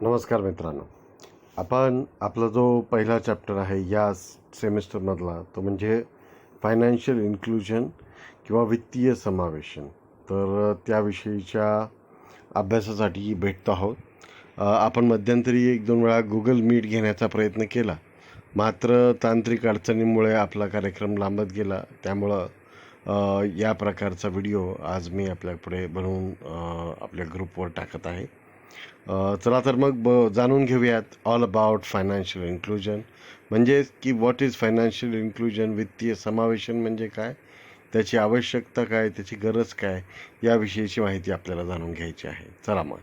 नमस्कार मित्रांनो. आपण आपला जो पहिला चॅप्टर आहे या सेमिस्टरमधला तो म्हणजे फायनान्शियल इन्क्लुजन किंवा वित्तीय समावेशन. तर त्याविषयीच्या अभ्यासासाठी भेटतो आहोत. आपण मध्यंतरी 1-2 वेळा गुगल मीट घेण्याचा प्रयत्न केला, मात्र तांत्रिक अडचणींमुळे आपला कार्यक्रम लांबत गेला. त्यामुळं या प्रकारचा व्हिडिओ आज मी आपल्यापुढे बनवून आपल्या ग्रुपवर टाकत आहे. चला तर मग जाणून घेऊयात ऑल अबाउट फायनान्शियल इन्क्लुजन. म्हणजेच की व्हॉट इज फायनान्शियल इन्क्लुजन, वित्तीय समावेशन म्हणजे काय, त्याची आवश्यकता काय, त्याची गरज काय, याविषयीची माहिती आपल्याला जाणून घ्यायची आहे. चला मग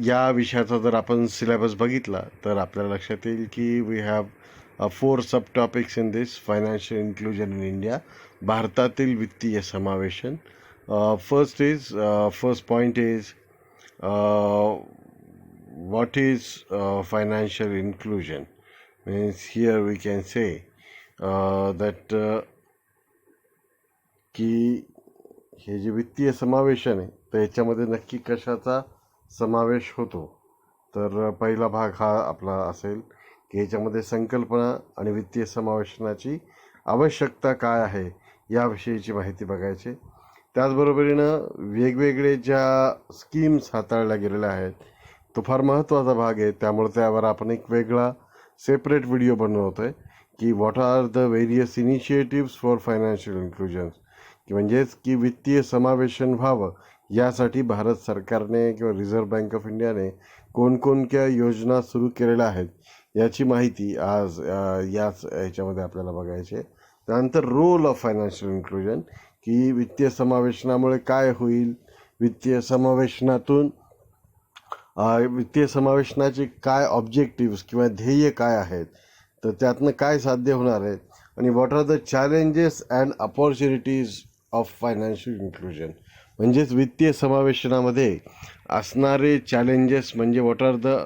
या विषयाचा जर आपण सिलेबस बघितला तर आपल्याला लक्षात येईल की we have 4 sub topics in this financial inclusion in India. भारतातील वित्तीय समावेशन. First point is what is financial inclusion. Means here we can say that की हे जे वित्तीय समावेशन आहे तर याच्यामध्ये नक्की कशाचा समावेश होतो. तर पहिला भाग हा आपला असेल की याच्यामध्ये संकल्पना आणि वित्तीय समावेशनाची आवश्यकता काय आहे याविषयीची माहिती बघायची. त्याचबरोबरीनं वेगवेगळे ज्या स्कीम्स हाताळल्या गेलेल्या आहेत तो फार महत्त्वाचा भाग आहे. त्यामुळे त्यावर आपण एक वेगळा सेपरेट व्हिडिओ बनवतो आहे की what are the various initiatives for financial inclusion, की म्हणजेच की वित्तीय समावेशन व्हावं यासाठी भारत सरकारने किंवा रिझर्व्ह बँक ऑफ इंडियाने कोणकोणत्या योजना सुरू केलेल्या आहेत याची माहिती आज याच ह्याच्यामध्ये आपल्याला बघायची आहे. त्यानंतर रोल ऑफ फायनान्शियल इन्क्लुजन, की वित्तीय समावेशनामुळे काय होईल, वित्तीय समावेशनाचे काय ऑब्जेक्टिव्स किंवा ध्येय काय आहेत, तर त्यातनं काय साध्य होणार आहेत, आणि what are the challenges and opportunities of financial inclusion. म्हणजेच वित्तीय समावेशनामध्ये असणारे चॅलेंजेस म्हणजे व्हॉट आर द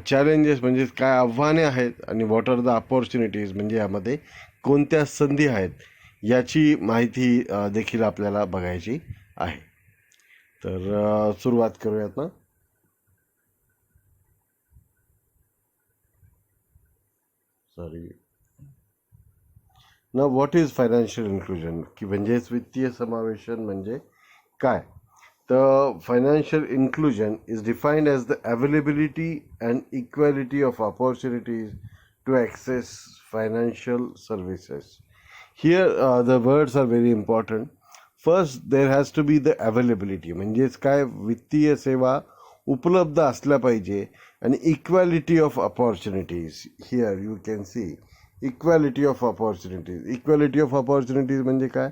चॅलेंजेस म्हणजेच काय आव्हाने आहेत, आणि व्हॉट आर द अपॉर्च्युनिटीज म्हणजे यामध्ये कोणत्या संधी आहेत याची माहिती देखील आपल्याला बघायची आहे. तर सुरुवात करूयात ना. ना व्हॉट इज फायनान्शियल इन्क्लुजन, की म्हणजेच वित्तीय समावेशन म्हणजे काय. तर financial inclusion is defined as the availability and equality of opportunities to access financial services. Here the words are very important. First there has to be the availability, म्हणजेच काय, वित्तीय सेवा उपलब्ध असल्या पाहिजे, आणि equality of opportunities. Here you can see equality of opportunities. Equality of opportunities म्हणजे काय,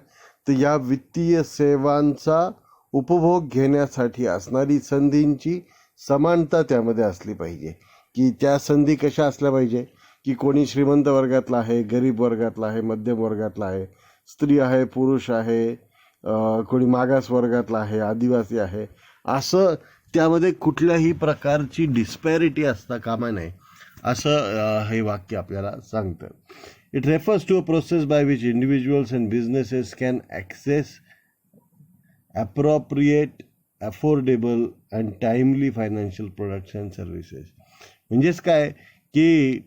तर या वित्तीय सेवांचा उपभोग घेण्यासाठी असणारी संधींची समानता त्यामध्ये असली पाहिजे. की त्या संधी कशा असल्या पाहिजे, की कोणी श्रीमंत वर्गातला आहे, गरीब वर्गातला आहे, मध्यम वर्गातला आहे, स्त्री आहे, पुरुष आहे, कोणी मागास वर्गातला आहे, आदिवासी आहे, असं त्यामध्ये कुठल्याही प्रकारची डिस्पॅरिटी असता कामा नये, असं हे वाक्य आपल्याला सांगतं. It refers to a process by which individuals and businesses can access appropriate, affordable and timely financial products and services. म्हणजेच काय, की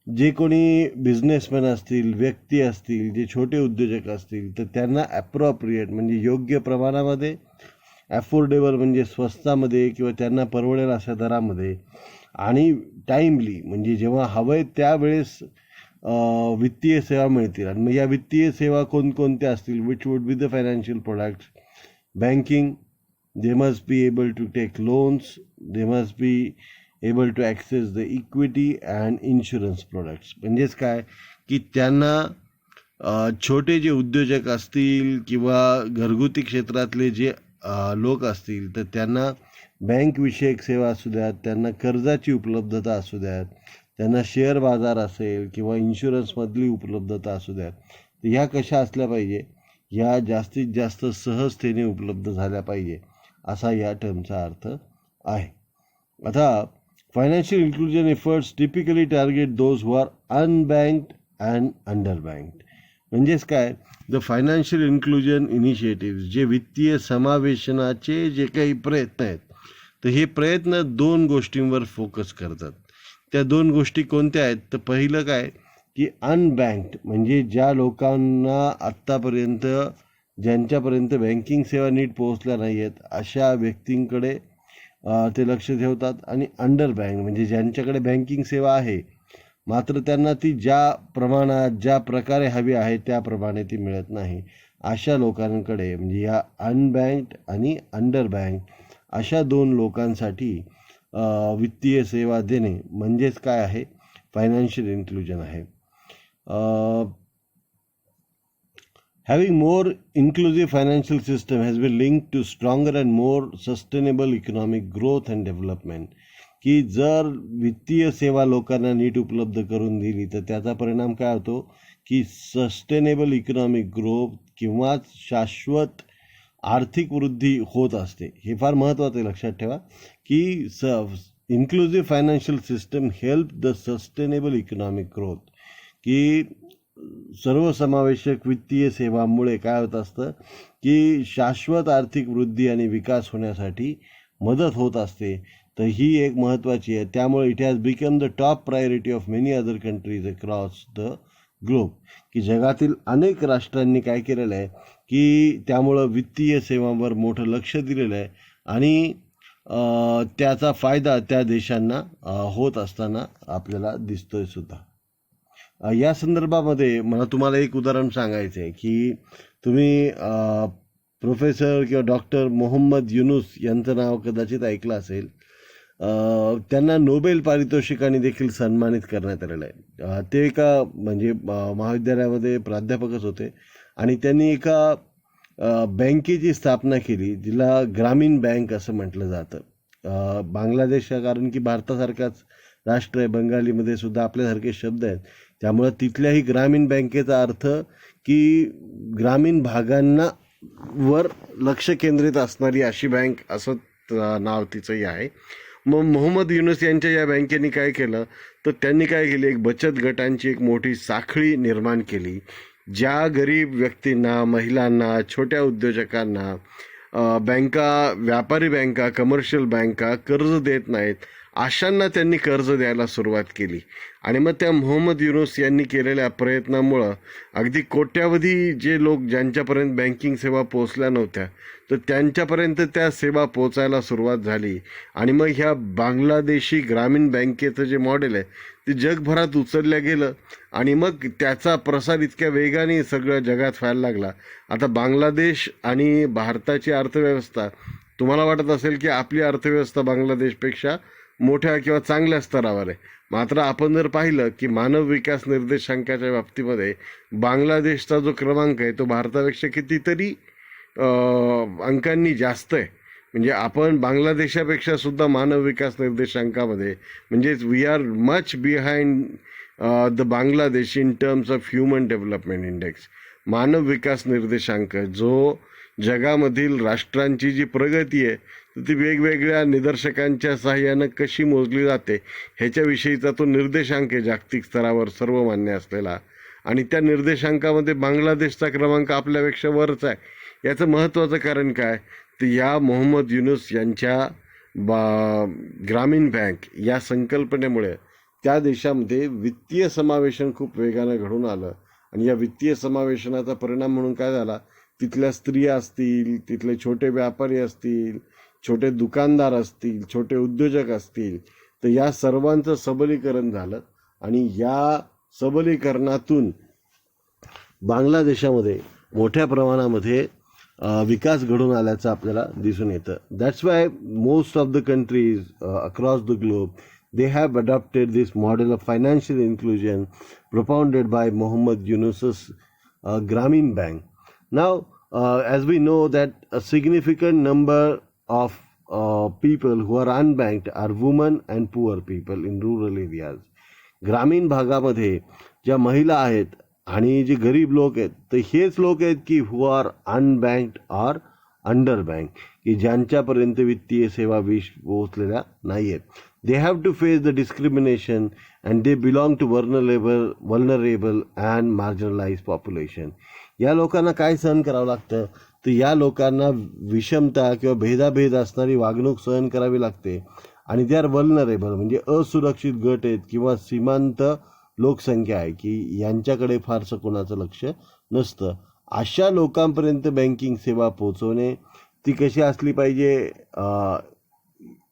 जे कोणी बिझनेसमॅन असतील, व्यक्ती असतील, जे छोटे उद्योजक असतील, तर त्यांना ॲप्रोप्रिएट म्हणजे योग्य प्रमाणामध्ये, ॲफोर्डेबल म्हणजे स्वस्तामध्ये किंवा त्यांना परवडेल अशा दरामध्ये, आणि टाईमली म्हणजे जेव्हा हवं आहे त्यावेळेस वित्तीय सेवा मिळतील. आणि मग या वित्तीय सेवा कोणकोणत्या असतील, which would be the financial products. Banking, they must be able to take loans, they must be able to access the equity and insurance products. म्हणजेच काय, की त्यांना छोटे जे उद्योजक असतील किंवा घरगुती क्षेत्रातले जे लोक असतील, तर त्यांना बँकविषयक सेवा असू द्यात, त्यांना कर्जाची उपलब्धता असू द्यात, त्यांना शेअर बाजार असेल किंवा इन्शुरन्समधली उपलब्धता असू द्यात, तर ह्या कशा असल्या पाहिजे, या जास्तीत जास्त सहजतेने उपलब्ध झाल्या पाहिजे, असा या टर्मचा अर्थ आहे. आता financial inclusion efforts typically target those who are unbanked and underbanked. म्हणजेच काय, द फायनान्शियल इन्क्लुजन इनिशिएटिव्ह, जे वित्तीय समावेशनाचे जे काही प्रयत्न आहेत तर हे प्रयत्न 2 गोष्टींवर फोकस करतात. त्या 2 गोष्टी कोणत्या आहेत? तर पहिलं काय की अनबँक्ड म्हणजे ज्या लोकांना आत्तापर्यंत ज्यांच्यापर्यंत बँकिंग सेवा नीट पोहोचल्या नाही आहेत अशा व्यक्तींकडे ते लक्ष ठेवतात. आणि अंडर बँक म्हणजे ज्यांच्याकडे बँकिंग सेवा आहे मात्र त्यांना ती ज्या प्रमाणात ज्या प्रकारे हवी आहे त्याप्रमाणे ती मिळत नाही अशा लोकांकडे म्हणजे या अनबँक्ड आणि अंडर बँक अशा 2 लोकांसाठी वित्तीय सेवा देणे म्हणजेच काय आहे? फायनान्शियल इन्क्लुजन आहे. Having more inclusive financial system has been linked to stronger and more sustainable economic growth and development. की जर वित्तीय सेवा लोकांना नीट उपलब्ध करून दिली तर त्याचा परिणाम काय होतो की सस्टेनेबल इकॉनॉमिक ग्रोथ किंवा शाश्वत आर्थिक वृद्धी होत असते. हे फार महत्त्वाचं आहे, लक्षात ठेवा की inclusive financial system help the sustainable economic growth. की सर्वसमावेशक वित्तीय सेवांमुळे काय होत असतं की शाश्वत आर्थिक वृद्धी आणि विकास होण्यासाठी मदत होत असते. तर ही एक महत्त्वाची आहे. त्यामुळे it has become the top priority of many other countries across the globe. की जगातील अनेक राष्ट्रांनी काय केलेलं आहे की त्यामुळं वित्तीय सेवांवर मोठं लक्ष दिलेलं आहे आणि त्याचा फायदा त्या देशांना होत असताना आपल्याला दिसतोय सुद्धा. या संदर्भामध्ये मला तुम्हाला एक उदाहरण सांगायचं आहे की तुम्ही प्रोफेसर किंवा डॉक्टर मोहम्मद युनूस यांचं नाव कदाचित ऐकलं असेल. त्यांना नोबेल पारितोषिकाने देखील सन्मानित करण्यात आलेलं आहे. ते एका म्हणजे महाविद्यालयामध्ये प्राध्यापकच होते आणि त्यांनी एका बँकेची स्थापना केली जिला ग्रामीण बँक असं म्हटलं जातं. बांगलादेश कारण की भारतासारखाच राष्ट्र आहे, बंगालीमध्ये सुद्धा आपल्यासारखे शब्द आहेत, त्यामुळं तिथल्याही ग्रामीण बँकेचा अर्थ की ग्रामीण भागांना वर लक्ष केंद्रित असणारी अशी बँक असं नाव तिचंही आहे. मग मोहम्मद युनूस यांच्या या बँकेने काय केलं तर त्यांनी काय केली, एक बचत गटांची एक मोठी साखळी निर्माण केली. ज्या गरीब व्यक्तींना, महिलांना, छोट्या उद्योजकांना बँका, व्यापारी बँका, कमर्शियल बँका कर्ज देत नाहीत अशांना त्यांनी कर्ज द्यायला सुरुवात केली. आणि मग त्या मोहम्मद युनूस यांनी केलेल्या प्रयत्नामुळं अगदी कोट्यावधी जे लोक ज्यांच्यापर्यंत बँकिंग सेवा पोहोचल्या नव्हत्या तर त्यांच्यापर्यंत त्या सेवा पोचायला सुरुवात झाली. आणि मग ह्या बांगलादेशी ग्रामीण बँकेचं जे मॉडेल आहे ते जगभरात उचललं गेलं आणि मग त्याचा प्रसार इतक्या वेगाने सगळ्या जगात व्हायला लागला. आता बांगलादेश आणि भारताची अर्थव्यवस्था, तुम्हाला वाटत असेल की आपली अर्थव्यवस्था बांगलादेशपेक्षा मोठ्या किंवा चांगल्या स्तरावर आहे, मात्र आपण जर पाहिलं की मानव विकास निर्देशांकाच्या बाबतीमध्ये बांगलादेशचा जो क्रमांक आहे तो भारतापेक्षा कितीतरी अंकांनी जास्त आहे. म्हणजे आपण बांगलादेशापेक्षा सुद्धा मानव विकास निर्देशांकामध्ये म्हणजेच we are much behind the Bangladesh in terms of human development index. मानव विकास निर्देशांक जो जगामधील राष्ट्रांची जी प्रगती आहे ती वेगवेगळ्या निदर्शकांच्या सहाय्यानं कशी मोजली जाते ह्याच्याविषयीचा तो निर्देशांक आहे जागतिक स्तरावर सर्वमान्य असलेला. आणि त्या निर्देशांकामध्ये बांगलादेशचा क्रमांक आपल्यापेक्षा वरच आहे. याचं महत्त्वाचं कारण काय तर या मोहम्मद युनूस यांच्या ग्रामीण बँक या संकल्पनेमुळे त्या देशामध्ये वित्तीय समावेशन खूप वेगानं घडून आलं. आणि या वित्तीय समावेशनाचा परिणाम म्हणून काय झाला, तिथल्या स्त्रिया असतील, तिथले छोटे व्यापारी असतील, छोटे दुकानदार असतील, छोटे उद्योजक असतील, तर या सर्वांचं सबलीकरण झालं. आणि या सबलीकरणातून बांगलादेशामध्ये मोठ्या प्रमाणामध्ये विकास घडून आल्याचं आपल्याला दिसून येतं. That's why most of the countries across the globe they have adopted this model of financial inclusion propounded by Mohammad Yunus's Grameen Bank. Now, as we know that a significant number of people who are unbanked are women and poor people in rural areas. ग्रामीण भागामध्ये ज्या महिला आहेत आणि जे गरीब लोक आहेत तर हेच लोक आहेत की हु आर अनबँक्ड ऑर अंडर बँक, की ज्यांच्यापर्यंत वित्तीय सेवा पोहोचलेल्या नाही आहेत. They have to face the discrimination and they belong to vulnerable and marginalized population. या लोकांना काय सहन करावं लागतं तर या लोकांना विषमता किंवा भेदाभेद असणारी वागणूक सहन करावी लागते आणि दे आर वल्नरेबल, म्हणजे असुरक्षित गट आहेत किंवा सीमांत लोकसंख्या आहे की यांच्याकडे फारसं कोणाचं लक्ष नसतं. अशा लोकांपर्यंत बँकिंग सेवा पोहोचवणे, ती कशी असली पाहिजे,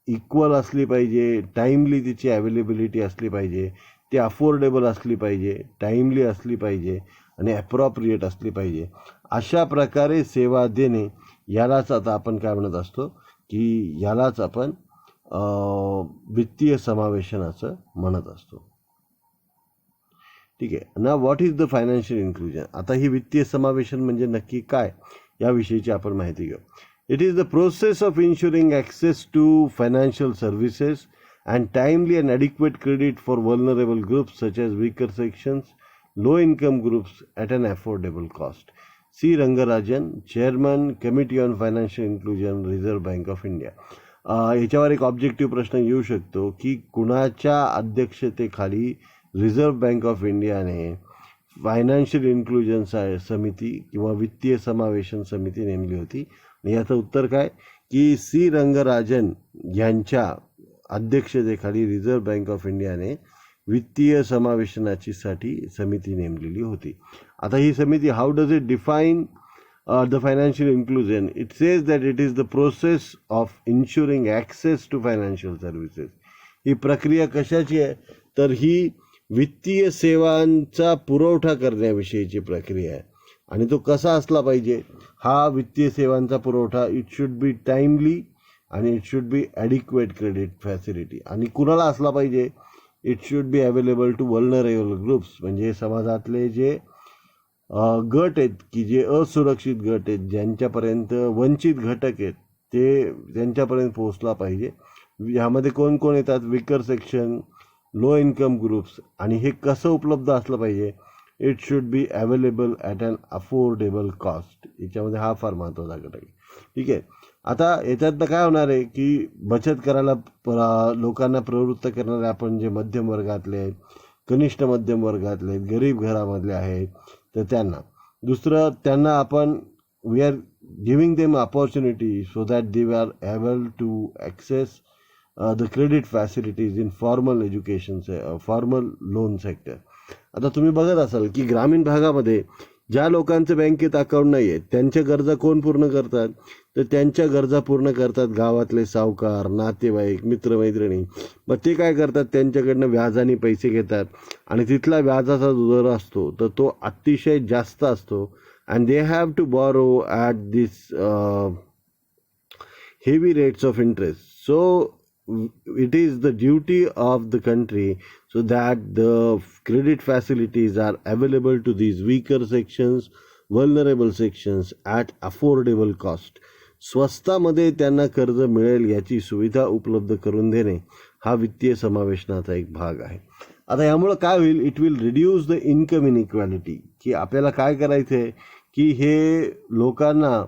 इक्वल असली पाहिजे, टाईमली तिची अवेलेबिलिटी असली पाहिजे, ती अफोर्डेबल असली पाहिजे, टाईमली असली पाहिजे आणि ॲप्रोप्रिएट असली पाहिजे. अशा प्रकारे सेवा देणे, यालाच आता आपण काय म्हणत असतो की यालाच आपण वित्तीय समावेशन असं म्हणत असतो. ठीक आहे ना. What is the financial inclusion. आता ही वित्तीय समावेशन म्हणजे नक्की काय, याविषयीची आपण माहिती घेऊ. It is the process of ensuring access to financial services and timely and adequate credit for vulnerable groups such as weaker sections, low income groups at an affordable cost. C Rangarajan, chairman, committee on financial inclusion, Reserve Bank of India. याच्यावर एक objective प्रश्न येऊ शकतो की कुणाच्या अध्यक्षतेखाली Reserve Bank of इंडियाने financial inclusion समिती किंवा वित्तीय समावेशन समिती नेमली होती. आणि याचं उत्तर काय की सी रंगराजन यांच्या अध्यक्षतेखाली रिझर्व्ह बँक ऑफ इंडियाने वित्तीय समावेशनाची समिती नेमलेली होती. आता ही समिती, how does it define the financial inclusion? It says that it is the process of ensuring access to financial services. ही प्रक्रिया कशाची आहे, तर ही वित्तीय सेवांचा पुरवठा करण्याविषयीची प्रक्रिया आहे. आणि तो कसा असला पाहिजे, हा वित्तीय सेवांचा पुरवठा, इट शुड बी टाइमली आणि it should be adequate credit facility. आणि कुणाला असला पाहिजे, it should be available to vulnerable groups, म्हणजे समाजातले जे गट आहेत की जे असुरक्षित गट आहेत, ज्यांच्यापर्यंत वंचित घटक आहेत, ते त्यांच्यापर्यंत पोहोचला पाहिजे. ह्यामध्ये कोण कोण येतात, weaker section, low income groups. आणि हे कसं उपलब्ध असलं पाहिजे, it should be available at an affordable cost. याच्यामध्ये हा फार महत्त्वाचा घटक आहे. ठीक आहे. आता याच्यातनं काय होणार आहे की बचत करायला लोकांना प्रवृत्त करणारे आपण जे मध्यम वर्गातले आहेत, कनिष्ठ मध्यम वर्गातले आहेत, गरीब घरामधले आहेत, तर त्यांना आपण we are giving them opportunity so that they are able to access the credit facilities in formal education, formal loan sector. आता तुम्ही बघत असाल की ग्रामीण भागामध्ये ज्या लोकांचं बँकेत अकाउंट नाही आहे, त्यांच्या गरजा कोण पूर्ण करतात, तर त्यांच्या गरजा पूर्ण करतात गावातले सावकार, नातेवाईक, मित्रमैत्रिणी. मग ते काय करतात, त्यांच्याकडनं व्याजाने पैसे घेतात आणि तिथला व्याजाचा जो दर असतो तर तो अतिशय जास्त असतो. And they have to borrow at this heavy rates of interest. So it is the duty of the country so that the credit facilities are available to these weaker sections, vulnerable sections at affordable cost. स्वस्तामध्ये त्यांना कर्ज मिळेल याची सुविधा उपलब्ध करून देणे हा वित्तीय समावेशनाचा एक भाग आहे. आता यामुळं काय होईल, it will reduce the income inequality. की आपल्याला काय करायचं आहे की हे लोकांना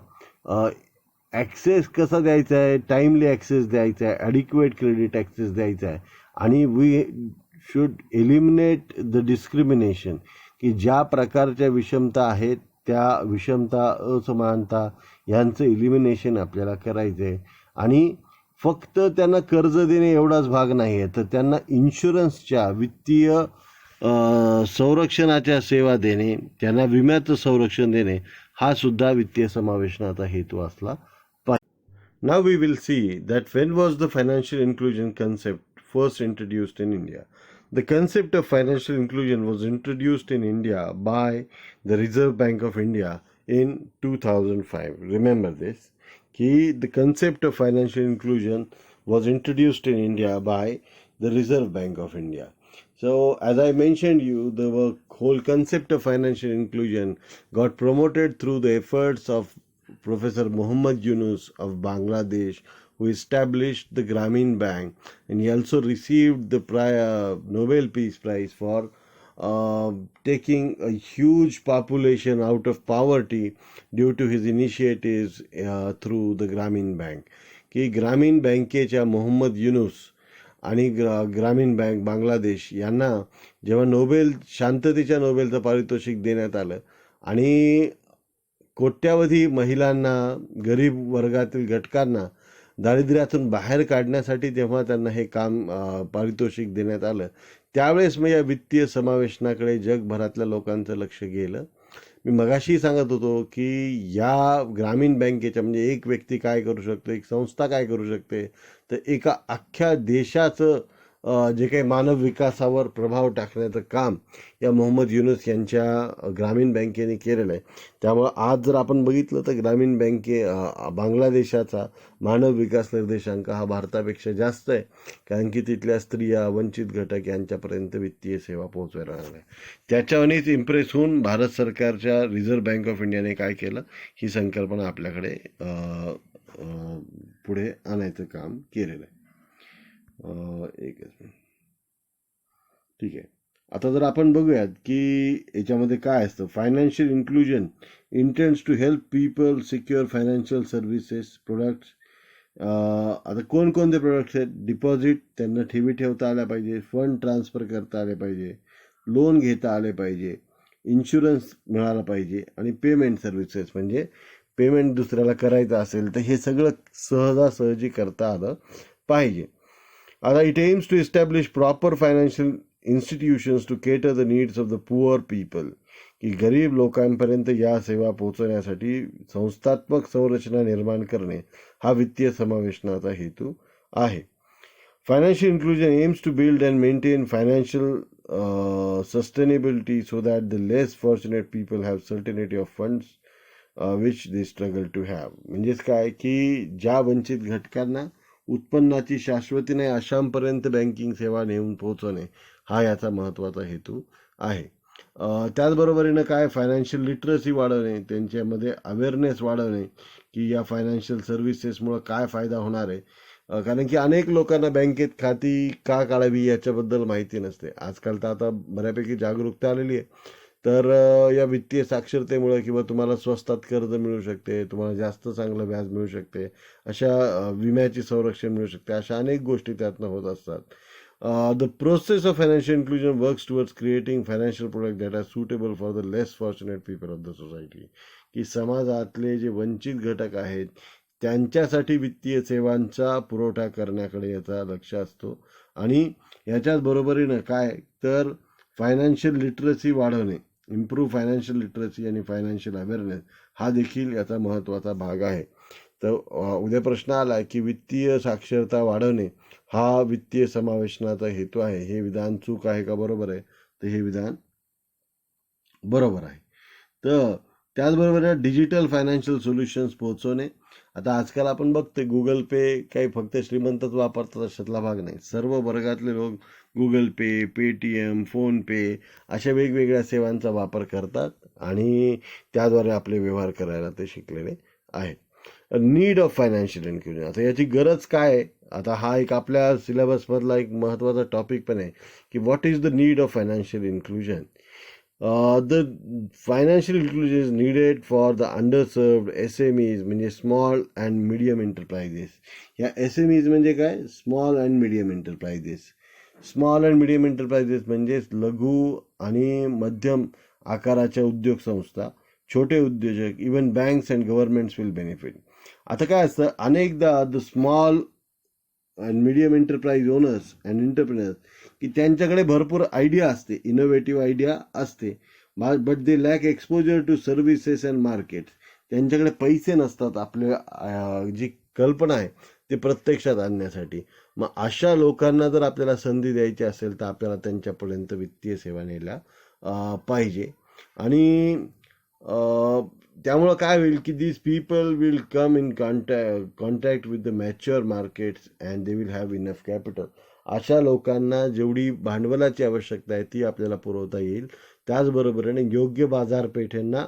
ॲक्सेस कसा द्यायचा आहे, टाईमली ॲक्सेस द्यायचा आहे, ॲडिक्वेट क्रेडिट ॲक्सेस द्यायचा आहे. आणि we should eliminate the discrimination, की ज्या प्रकारच्या विषमता आहेत त्या विषमता, असमानता यांचं एलिमिनेशन आपल्याला करायचं आहे. आणि फक्त त्यांना कर्ज देणे एवढाच भाग नाही आहे, तर त्यांना इन्शुरन्सच्या, वित्तीय संरक्षणाच्या सेवा देणे, त्यांना विम्याचं संरक्षण देणे हा सुद्धा वित्तीय समावेशनाचा हेतू असला. Now we will see that when was the financial inclusion concept first introduced in India. The concept of financial inclusion was introduced in India by the Reserve Bank of India in 2005. Remember this, the concept of financial inclusion was introduced in India by the Reserve Bank of India. So as I mentioned you, the whole concept of financial inclusion got promoted through the efforts of Professor Muhammad Yunus of Bangladesh, who established the Grameen Bank, and he also received the Nobel Peace Prize for taking a huge population out of poverty due to his initiatives through the Grameen Bank. की ग्रामीण बँकेच्या मोहम्मद युनुस आणि ग्रामीण bank Bangladesh यांना जेव्हा शांततेच्या नोबेलचं पारितोषिक देण्यात आलं आणि कोट्यावधी महिलांना, गरीब वर्गातील घटकांना दारिद्र्यातून बाहेर काढण्यासाठी जेव्हा त्यांना हे काम पारितोषिक देण्यात आलं, त्यावेळेस मग या वित्तीय समावेशनाकडे जगभरातल्या लोकांचं लक्ष गेलं. मी मगाशी सांगत होतो की या ग्रामीण बँकेच्या म्हणजे एक व्यक्ती काय करू शकतो, एक संस्था काय करू शकते, तर एका अख्ख्या देशाचं जे काही मानव विकासावर प्रभाव टाकण्याचं काम या मोहम्मद युनूस यांच्या ग्रामीण बँकेने केलेलं आहे. त्यामुळं आज जर आपण बघितलं तर ग्रामीण बांगलादेशाचा मानव विकास निर्देशांक हा भारतापेक्षा जास्त आहे, कारण की तिथल्या स्त्रिया, वंचित घटक यांच्यापर्यंत वित्तीय सेवा पोहोचवायला लागल्या. त्याच्यावरच इम्प्रेस होऊन भारत सरकारच्या रिझर्व्ह बँक ऑफ इंडियाने काय केलं, ही संकल्पना आपल्याकडे पुढे आणायचं काम केलेलं आहे. एकच मिनिट. ठीक आहे. आता जर आपण बघूयात की याच्यामध्ये काय असतं, financial inclusion intends to help people secure financial services products. आता कोणकोणते प्रोडक्ट्स आहेत? डिपॉझिट, त्यांना ठेवी ठेवता आल्या पाहिजे, फंड ट्रान्सफर करता आले पाहिजे, लोन घेता आले पाहिजे, इन्शुरन्स मिळाला पाहिजे, आणि पेमेंट सर्व्हिसेस म्हणजे पेमेंट दुसऱ्याला करायचं असेल तर हे सगळं सहजासहजी करता आलं पाहिजे. आता it aims to establish proper financial institutions to cater the needs of the poor people, की गरीब लोकांपर्यंत या सेवा पोहोचवण्यासाठी संस्थात्मक संरचना निर्माण करणे हा वित्तीय समावेशनाचा हेतू आहे. Financial inclusion aims to build and maintain financial sustainability so that the less fortunate people have certainty of funds which they struggle to have. म्हणजेच काय की ज्या वंचित घटकांना उत्पन्नाची शाश्वती नाही अशांपर्यंत बँकिंग सेवा नेऊन पोहोचवणे हा याचा महत्त्वाचा हेतू आहे. त्याचबरोबरीनं काय, फायनान्शियल लिटरसी वाढवणे, त्यांच्यामध्ये अवेअरनेस वाढवणे की या फायनान्शियल सर्व्हिसेसमुळं काय फायदा होणार आहे. कारण की अनेक लोकांना बँकेत खाती का काढावी याच्याबद्दल माहिती नसते. आजकाल तर आता बऱ्यापैकी जागरूकता आलेली आहे. तर या वित्तीय साक्षरतेमुळे किंवा तुम्हाला स्वस्तात कर्ज मिळू शकते, तुम्हाला जास्त चांगलं व्याज मिळू शकते, अशा विम्याची संरक्षण मिळू शकते, अशा अनेक गोष्टी त्यातनं होत असतात. The process of financial inclusion works towards creating financial product that are suitable for the less fortunate people of the society, की समाजातले जे वंचित घटक आहेत त्यांच्यासाठी वित्तीय सेवांचा पुरवठा करण्याकडे याचा लक्ष असतो. आणि याच्याच बरोबरीनं काय तर फायनान्शियल लिटरसी वाढवणे, इम्प्रूव्ह फायनान्शियल लिटरसी आणि फायनान्शियल अवेअरनेस हा देखील याचा महत्त्वाचा भाग आहे. तर उद्या प्रश्न आला की वित्तीय साक्षरता वाढवणे हा वित्तीय समावेशनाचा हेतू आहे, हे विधान चूक आहे का बरोबर आहे? तर हे विधान बरोबर आहे. तर त्याचबरोबर डिजिटल फायनान्शियल सोल्युशन्स पोहोचवणे. आता आजकाल आपण बघते गुगल पे काही फक्त श्रीमंतच वापरतात अशातला भाग नाही, सर्व वर्गातले लोक गुगल पे, पेटीएम, फोनपे अशा वेगवेगळ्या सेवांचा वापर करतात आणि त्याद्वारे आपले व्यवहार करायला ते शिकलेले आहेत. नीड ऑफ फायनान्शियल इन्क्लुजन, आता याची गरज काय आहे? आता हा एक आपल्या सिलेबसमधला एक महत्त्वाचा टॉपिक पण आहे की what is the need of financial inclusion. The financial inclusion is needed for the underserved SMEs म्हणजे स्मॉल अँड मिडियम एंटरप्राइजेस. या SMEs म्हणजे काय? Small and medium enterprises. Small and medium enterprises म्हणजे लघु आणि मध्यम आकाराच्या उद्योग संस्था, छोटे उद्योजक, even banks and governments will benefit. आता काय असतं, अनेकदा the small and medium enterprise owners and entrepreneurs की त्यांच्याकडे भरपूर आयडिया असते, इनोव्हेटिव्ह आयडिया असते, but they lack exposure to services and market. त्यांच्याकडे पैसे नसतात आपल्या जी कल्पना आहे ते प्रत्यक्षात आणण्यासाठी. मग अशा लोकांना जर आपल्याला संधी द्यायची असेल तर आपल्याला त्यांच्यापर्यंत वित्तीय सेवा न्यायला पाहिजे. आणि त्यामुळं काय होईल की these people will come in contact with the mature markets and they will have enough capital. अशा लोकांना जेवढी भांडवलाची आवश्यकता आहे ती आपल्याला पुरवता येईल. त्याचबरोबरीने योग्य बाजारपेठेंना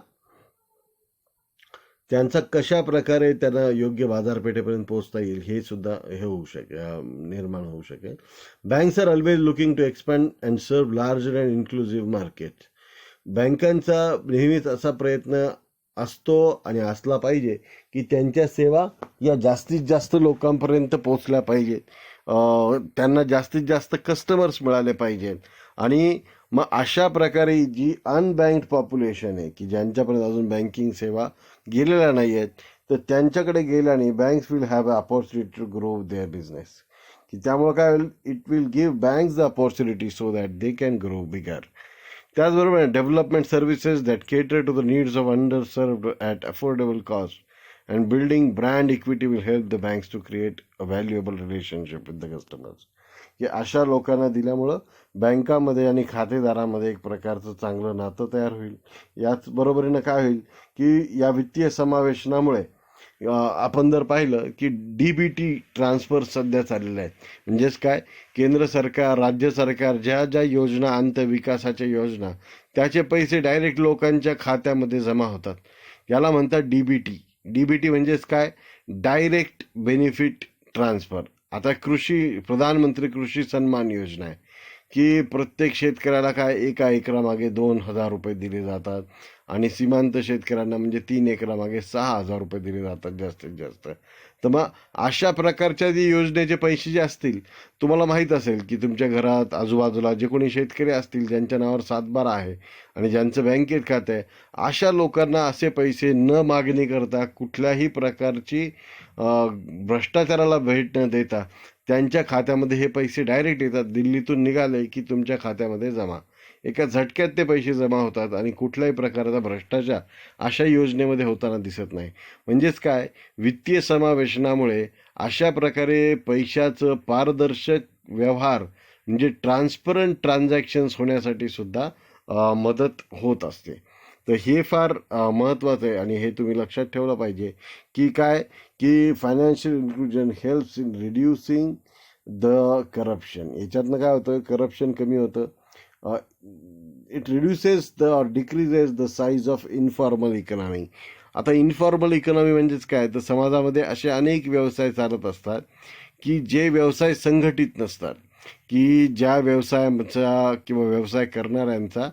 त्यांचा कशा प्रकारे त्यांना योग्य बाजारपेठेपर्यंत पोहोचता येईल हे सुद्धा होऊ निर्माण होऊ शकेल. Banks are always looking to expand and serve larger and inclusive market. बँकांचा नेहमीच असा प्रयत्न असतो आणि असला पाहिजे की त्यांच्या सेवा या जास्तीत जास्त लोकांपर्यंत पोहोचल्या पाहिजेत त्यांना जास्तीत जास्त कस्टमर्स मिळाले पाहिजेत. आणि मग अशा प्रकारे जी अनबँक्ड पॉप्युलेशन आहे की ज्यांच्यापर्यंत अजून बँकिंग सेवा गेलेल्या नाही आहेत, तर त्यांच्याकडे गेल्याने banks will have a opportunity to grow their business. की त्यामुळे काय होईल, it will give banks the opportunity so that they can grow bigger. त्याचबरोबर development services that cater to the needs of under served at affordable cost and building brand equity will help the banks to create a valuable relationship with the customers. की अशा लोकांना दिल्यामुळं बँकामध्ये आणि खातेदारामध्ये एक प्रकारचं चांगलं नातं तयार होईल. याच बरोबरीनं काय होईल की या वित्तीय समावेशनामुळे आपण जर पाहिलं की DBT ट्रान्सफर सध्या चाललेले आहेत. म्हणजेच काय, केंद्र सरकार, राज्य सरकार ज्या ज्या योजना आणतं, विकासाच्या योजना, त्याचे पैसे डायरेक्ट लोकांच्या खात्यामध्ये जमा होतात. याला म्हणतात DBT. DBT म्हणजेच काय, डायरेक्ट बेनिफिट ट्रान्सफर. आता प्रधानमंत्री कृषी सन्मान योजना आहे की प्रत्येक शेतकऱ्याला काय एका एकरामागे 2,000 रुपये दिले जातात आणि सीमांत शेतकऱ्यांना म्हणजे 3 एकरामागे 6,000 रुपये दिले जातात जास्तीत जास्त. तर मग अशा प्रकारच्या जी योजनेचे पैसे जे असतील, तुम्हाला माहीत असेल की तुमच्या घरात आजूबाजूला जे कोणी शेतकरी असतील ज्यांच्या नावावर 7/12 आहे आणि ज्यांचं बँकेत खातं आहे, अशा लोकांना असे पैसे न मागणी करता, कुठल्याही प्रकारची भ्रष्टाचाराला भेट न देता त्यांच्या खात्यामध्ये हे पैसे डायरेक्ट येतात. दिल्लीतून निघाले की तुमच्या खात्यामध्ये जमा. एका झटक्यात ते पैसे जमा होतात आणि कुठल्याही प्रकारचा भ्रष्टाचार अशा योजनेमध्ये होताना दिसत नाही. म्हणजेच काय, वित्तीय समावेशनामुळे अशा प्रकारे पैशाचं पारदर्शक व्यवहार म्हणजे ट्रान्सपरंट ट्रान्झॅक्शन्स होण्यासाठी सुद्धा मदत होत असते. तर हे फार महत्त्वाचं आहे आणि हे तुम्ही लक्षात ठेवलं पाहिजे की काय, की financial inclusion helps in reducing the corruption. याच्यातनं काय होतं, करप्शन कमी होतं. It reduces the or decreases the size of informal economy. आता इन्फॉर्मल इकॉनॉमी म्हणजेच काय, तर समाजामध्ये असे अनेक व्यवसाय चालत असतात की जे व्यवसाय संघटित नसतात, की ज्या व्यवसायाचा किंवा व्यवसाय करणाऱ्यांचा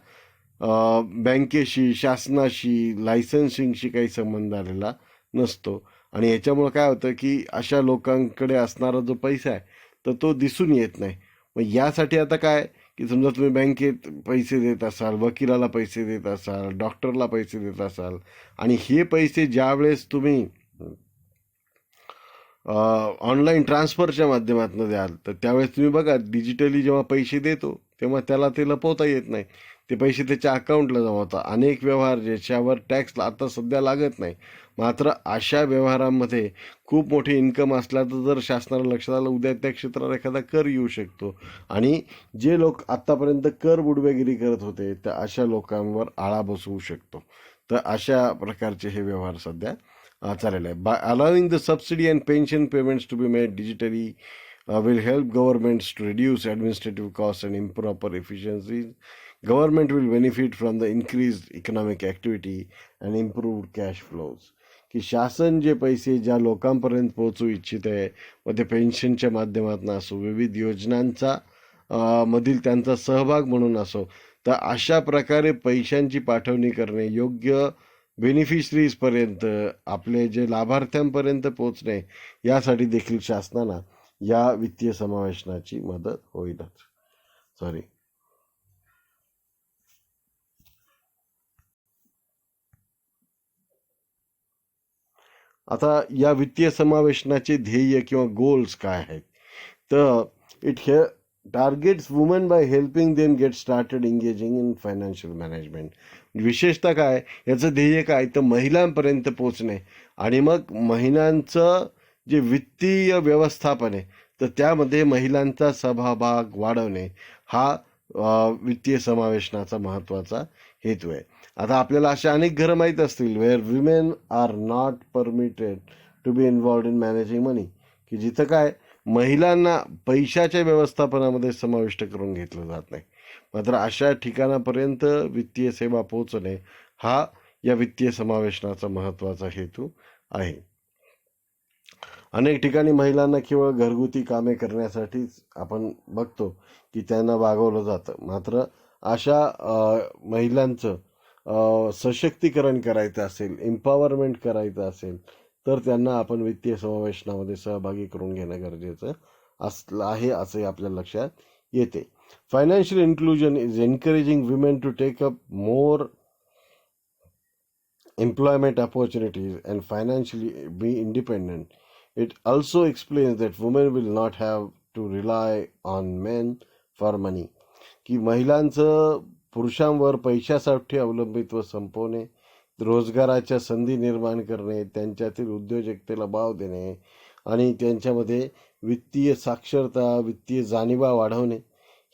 बँकेशी, शासनाशी, लायसन्सिंगशी काही संबंध आलेला नसतो. आणि याच्यामुळं काय होतं की अशा लोकांकडे असणारा जो पैसा आहे तर तो दिसून येत नाही. मग यासाठी आता काय, की समजा तुम्ही बँकेत पैसे देत असाल, वकिलाला पैसे देत असाल, डॉक्टरला पैसे देत असाल आणि हे पैसे ज्यावेळेस तुम्ही ऑनलाईन ट्रान्सफरच्या माध्यमातून द्याल, तर त्यावेळेस तुम्ही बघा डिजिटली जेव्हा पैसे देतो तेव्हा त्याला ते लपवता येत नाही. ते पैसे त्याच्या अकाउंटला जमा होतात. अनेक व्यवहार ज्याच्यावर टॅक्स आता सध्या लागत नाही, मात्र अशा व्यवहारांमध्ये खूप मोठी इन्कम असला तर जर शासनाला लक्षात आलं, उद्या त्या क्षेत्रावर एखादा कर येऊ शकतो आणि जे लोक आत्तापर्यंत कर बुडवेगिरी करत होते त्या अशा लोकांवर आळा बसवू शकतो. तर अशा प्रकारचे हे व्यवहार सध्या चालेल आहे. By allowing the subsidy and pension payments to be made digitally will help governments to reduce administrative cost and improper efficiencies. Government will benefit from the increase economic activity and improved cash flows. की शासन जे पैसे ज्या लोकांपर्यंत पोहोचू इच्छित आहे, व ते पेन्शनच्या माध्यमातून असो, विविध योजनांचा मधील त्यांचा सहभाग म्हणून असो, तर अशा प्रकारे पैशांची पाठवणी करणे, योग्य बेनिफिशरीजपर्यंत आपले जे लाभार्थ्यांपर्यंत पोहोचणे, यासाठी देखील शासनाला या वित्तीय समावेशनाची मदत होईलच. सॉरी. आता या वित्तीय समावेशनाचे ध्येय किंवा गोल्स काय आहेत, तर इट हे targets woman by helping them get started engaging in financial management. विशेषतः काय, याचं ध्येय काय, तर महिलांपर्यंत पोचणे आणि मग महिलांचं जे वित्तीय व्यवस्थापन आहे तर त्यामध्ये महिलांचा सहभाग वाढवणे, हा वित्तीय समावेशनाचा महत्त्वाचा हेतू आहे. आता आपल्याला अशा अनेक घरं माहीत असतील where women are not permitted to be involved in managing money, की जिथं काय महिलांना पैशाच्या व्यवस्थापनामध्ये समाविष्ट करून घेतलं जात नाही. मात्र अशा ठिकाणापर्यंत वित्तीय सेवा पोहोचणे हा या वित्तीय समावेशनाचा महत्त्वाचा हेतू आहे. अनेक ठिकाणी महिलांना केवळ घरगुती कामे करण्यासाठीच आपण बघतो की त्यांना वागवलं जातं. मात्र अशा महिलांचं सशक्तीकरण करायचं असेल, एम्पॉवरमेंट करायचं असेल, तर त्यांना आपण वित्तीय समावेशनामध्ये सहभागी करून घेणं गरजेचं असलं आहे असंही आपल्या लक्षात येते. Financial inclusion is encouraging women to take up more employment opportunities and financially be independent. It also explains that women will not have to rely on men for money. की महिलांचं पुरुषांवर पैशासाठी अवलंबित्व संपवणे, रोजगाराच्या संधी निर्माण करणे, त्यांच्यातील उद्योजकतेला वाव देणे आणि त्यांच्यामध्ये वित्तीय साक्षरता, वित्तीय जाणीवा वाढवणे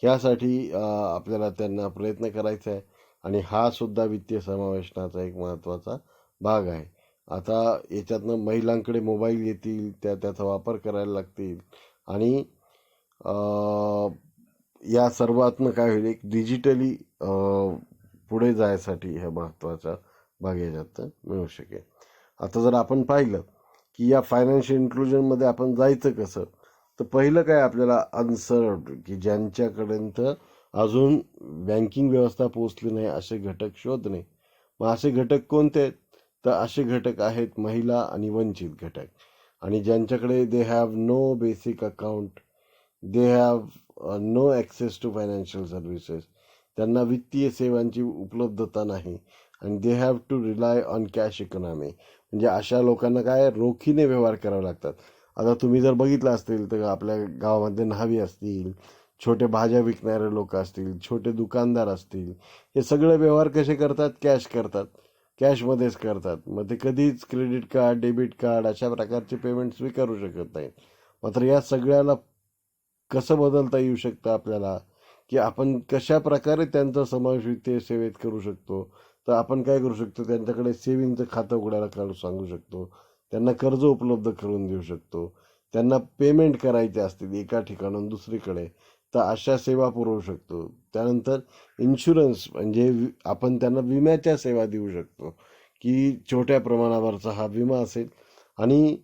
ह्यासाठी आपल्याला त्यांना प्रयत्न करायचा आहे. आणि हा सुद्धा वित्तीय समावेशनाचा एक महत्त्वाचा भाग आहे. आता याच्यातनं महिलांकडे मोबाईल येतील, त्याचा वापर करायला लागतील आणि या सर्वातनं काय होईल, एक डिजिटली पुढे जायसाठी हा महत्त्वाचा भाग याच्यात मिळू शकेल. आता जर आपण पाहिलं की या फायनान्शियल इन्क्लुजनमध्ये आपण जायचं कसं, तर पहिलं काय आपल्याला अनसर्व्ड की ज्यांच्यापर्यंत अजून बँकिंग व्यवस्था पोहोचली नाही असे घटक शोधणे. मग असे घटक कोणते आहेत, तर असे घटक आहेत महिला आणि वंचित घटक. आणि ज्यांच्याकडे they have no basic account, they have no access to financial services, त्यांना वित्तीय सेवांची उपलब्धता नाही आणि they have to rely on cash economy. म्हणजे अशा लोकांना काय रोखीने व्यवहार करावे लागतात. आता तुम्ही जर बघितलं असतील तर आपल्या गावामध्ये न्हावी असतील, छोटे भाज्या विकणारे लोक असतील, छोटे दुकानदार असतील, हे सगळे व्यवहार कसे करतात, कॅश करतात, कॅशमध्येच करतात. मग ते कधीच क्रेडिट कार्ड, डेबिट कार्ड अशा प्रकारचे पेमेंट स्वीकारू शकत नाहीत. मात्र या सगळ्याला कसं बदलता येऊ शकतं आपल्याला, की आपण कशा प्रकारे त्यांचा समावेश वित्तीय सेवेत करू शकतो. तर आपण काय करू शकतो, त्यांच्याकडे सेविंगचं खातं उघडायला सांगू शकतो, त्यांना कर्ज उपलब्ध करून देऊ शकतो, त्यांना पेमेंट करायचे असतील एका ठिकाणून दुसरीकडे तर अशा सेवा पुरवू शकतो. त्यानंतर इन्शुरन्स म्हणजे आपण त्यांना विम्याच्या सेवा देऊ शकतो, की छोट्या प्रमाणावरचा हा विमा असेल. आणि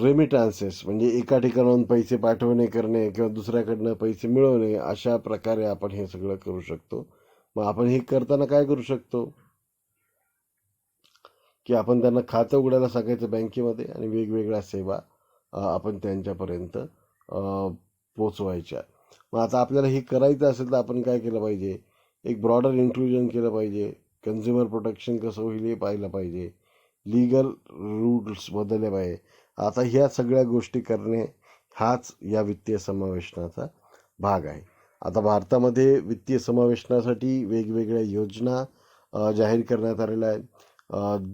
रेमिटान्सेस म्हणजे एका ठिकाणाहून पैसे पाठवणे करणे किंवा दुसऱ्याकडनं पैसे मिळवणे, अशा प्रकारे आपण हे सगळं करू शकतो. मग आपण हे करताना काय करू शकतो, की आपण त्यांना खातं उघडायला सांगायचं बँकेमध्ये आणि वेगवेगळ्या सेवा आपण त्यांच्यापर्यंत पोचवायच्या. मग आता आपल्याला हे करायचं असेल तर आपण काय केलं पाहिजे, एक ब्रॉडर इन्क्लुजन केलं पाहिजे, कन्झ्युमर प्रोटेक्शन कसं होईल हे पाहिलं पाहिजे, लीगल रूल्स बदलले पाहिजे. आता ह्या सगळ्या गोष्टी करणे हाच या वित्तीय समावेशनाचा भाग आहे. आता भारतामध्ये वित्तीय समावेशनासाठी वेगवेगळ्या योजना जाहीर करण्यात आलेल्या आहेत.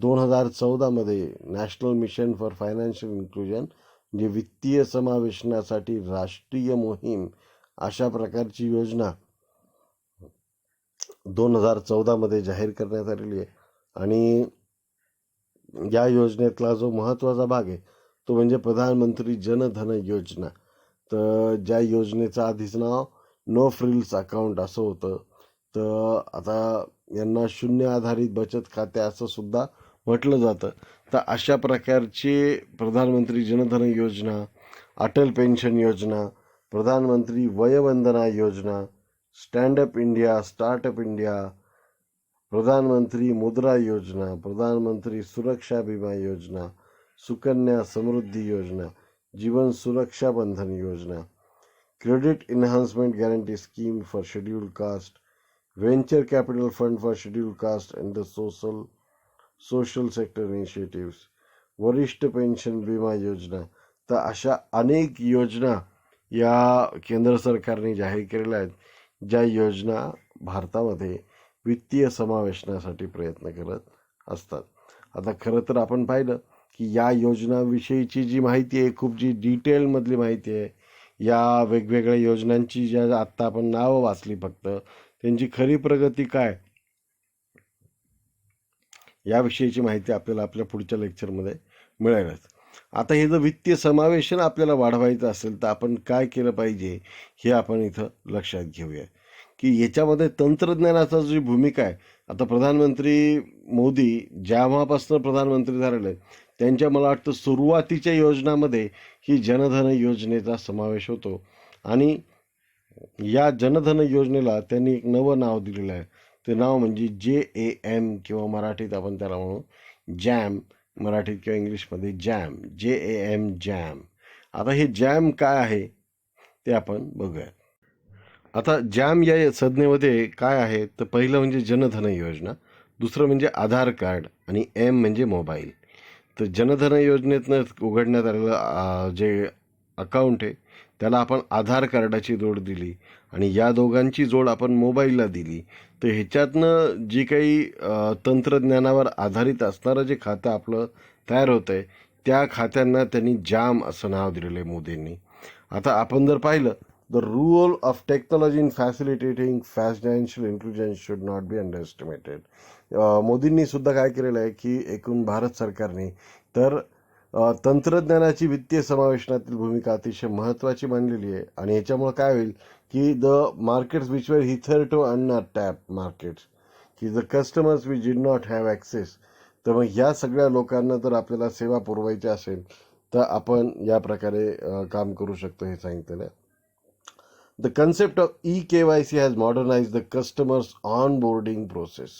2014मध्ये national mission for financial inclusion म्हणजे वित्तीय समावेशनासाठी राष्ट्रीय मोहीम अशा प्रकारची योजना 2014मध्ये जाहीर करण्यात आलेली आहे. आणि या योजनेतला जो महत्त्वाचा भाग आहे तो म्हणजे प्रधानमंत्री जनधन योजना. तर ज्या योजनेचं आधीच नाव नो फ्रिल्स अकाउंट असं होतं, तर आता यांना शून्य आधारित बचत खाते असं सुद्धा म्हटलं जातं. तर अशा प्रकारचे प्रधानमंत्री जनधन योजना, अटल पेन्शन योजना, प्रधानमंत्री वयवंदना योजना, स्टँडअप इंडिया, स्टार्टअप इंडिया, प्रधानमंत्री मुद्रा योजना, प्रधानमंत्री सुरक्षा विमा योजना, सुकन्या समृद्धी योजना, जीवन सुरक्षा बंधन योजना, credit enhancement guarantee scheme for scheduled caste, venture capital fund for scheduled caste and the social sector initiatives, वरिष्ठ पेन्शन विमा योजना. तर अशा अनेक योजना या केंद्र सरकारने जाहीर केलेल्या आहेत, ज्या योजना भारतामध्ये वित्तीय समावेशनासाठी प्रयत्न करत असतात. आता खरं तर आपण पाहिलं की या योजनाविषयीची जी माहिती आहे, खूप जी डिटेलमधली माहिती आहे, या वेगवेगळ्या योजनांची ज्या आत्ता आपण नावं वाचली फक्त, त्यांची खरी प्रगती काय याविषयीची माहिती आपल्याला आपल्या पुढच्या लेक्चरमध्ये मिळेलच. आता हे जर वित्तीय समावेशन आपल्याला वाढवायचं असेल तर आपण काय केलं पाहिजे हे आपण इथं लक्षात घेऊया, की याच्यामध्ये तंत्रज्ञानाचा जी भूमिका आहे. आता प्रधानमंत्री मोदी जेव्हापासून प्रधानमंत्री झालेले आहेत त्यांच्या मला वाटतं सुरुवातीच्या योजनामध्ये ही जनधन योजनेचा समावेश होतो. आणि या जनधन योजनेला त्यांनी एक नवं नाव दिलेलं आहे. ते नाव म्हणजे JAM किंवा मराठीत आपण त्याला म्हणू जॅम, मराठीत किंवा इंग्लिशमध्ये JAM, JAM. आता हे जॅम काय आहे ते आपण बघूया. आता जॅम या संज्ञेमध्ये काय आहे, तर पहिलं म्हणजे जनधन योजना, दुसरं म्हणजे आधार कार्ड आणि एम म्हणजे मोबाईल. तर जनधन योजनेतनं उघडण्यात आलेलं जे अकाउंट आहे त्याला आपण आधार कार्डाची जोड दिली आणि या दोघांची जोड आपण मोबाईलला दिली, तर ह्याच्यातनं जी काही तंत्रज्ञानावर आधारित असणारं जे खातं आपलं तयार होतं आहे त्या खात्यांना त्यांनी जॅम असं नाव दिलेलं आहे मोदींनी. आता आपण जर पाहिलं, the role of technology in facilitating financial inclusion should not be underestimated. मोदींनी सुद्धा काय केलेलं आहे की एकूण भारत सरकारने तर तंत्रज्ञानाची वित्तीय समावेशनातील भूमिका अतिशय महत्त्वाची मानलेली आहे आणि याच्यामुळे काय होईल की द मार्केट्स विच वर हिथरटो अनटॅप मार्केट्स, की the customers which did not have access, तर मग ह्या सगळ्या लोकांना जर आपल्याला सेवा पुरवायची असेल तर आपण या प्रकारे काम करू शकतो हे सांगितलेलं आहे. The concept of e-KYC has modernized the customer's onboarding process.